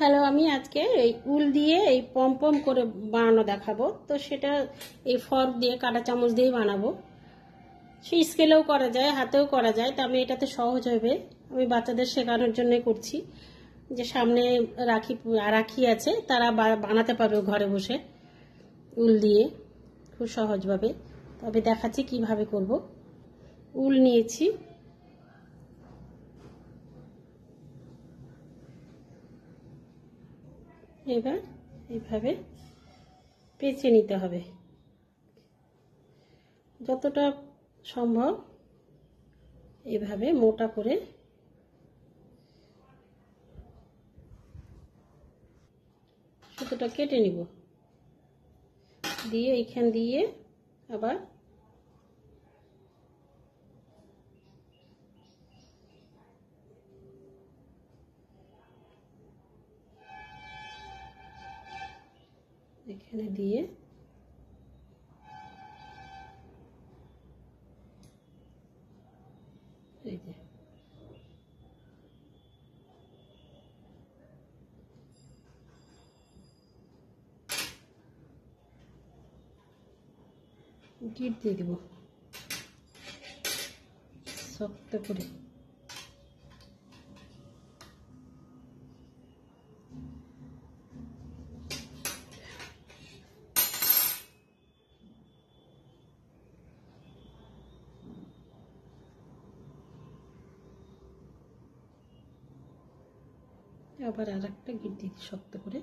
Hello, আমি আজকে এই উল দিয়ে এই পম পম করে বানানো দেখাবো। তো সেটা এই ফর্ক দিয়ে, কাঁটা চামচ দিয়ে বানাবো। সেই স্কেলেও করা যায়, হাতেও করা যায়। তো আমি এটাতে সহজ হবে, আমি বাচ্চাদের শেখানোর জন্যই করছি। যে সামনে রাখি আছে, তারা বানাতে পারবে ঘরে বসে উল দিয়ে খুব সহজভাবে। তবে দেখাচ্ছি কিভাবে করব। উল নিয়েছি, এবার এইভাবে পেঁচে নিতে হবে যতটা সম্ভব। এভাবে মোটা করে সুতোটা কেটে নিব, দিয়ে এইখান দিয়ে আবার এখানে দিয়ে এই যে গিট দিয়ে দেব শক্ত করে। আবার আর একটা গিট দিয়ে শক্ত করে।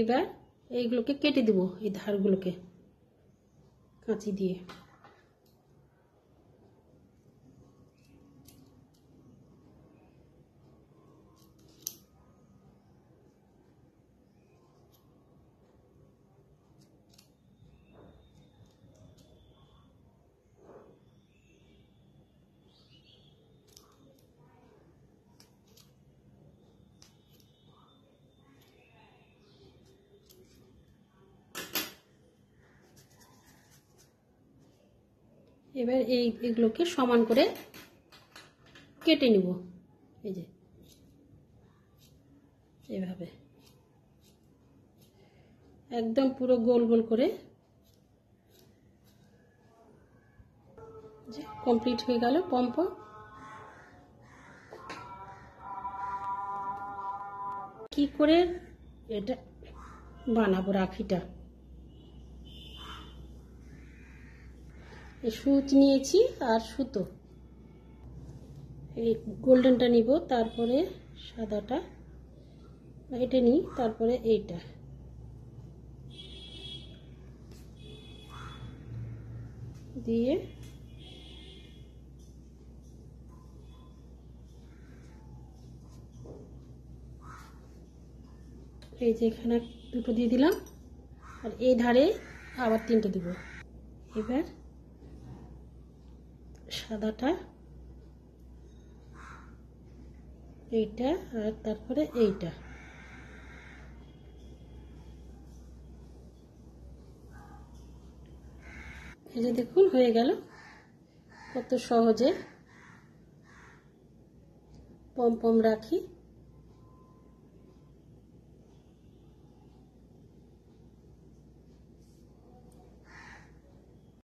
এবার এইগুলোকে কেটে দেব, এই ধারগুলোকে কাঁচি দিয়ে। এবার এইগুলোকে সমান করে কেটে নিব, এই যে এভাবে একদম পুরো গোল গোল করে। যে কমপ্লিট হয়ে গেল পমপম। কি করে এটা বানাবো রাখিটা? সুচ নিয়েছি আর সুতো, এই গোল্ডেনটা নিব, তারপরে সাদাটা এটা নিই, তারপরে এইটা দিয়ে এই যে এখানে দুটো দিয়ে দিলাম, আর এই ধারে আবার তিনটে দিব। এবার সাদাটা, এইটা, আর তারপরে এইটা। এই যে দেখুন হয়ে গেল, কত সহজে পম পম রাখি।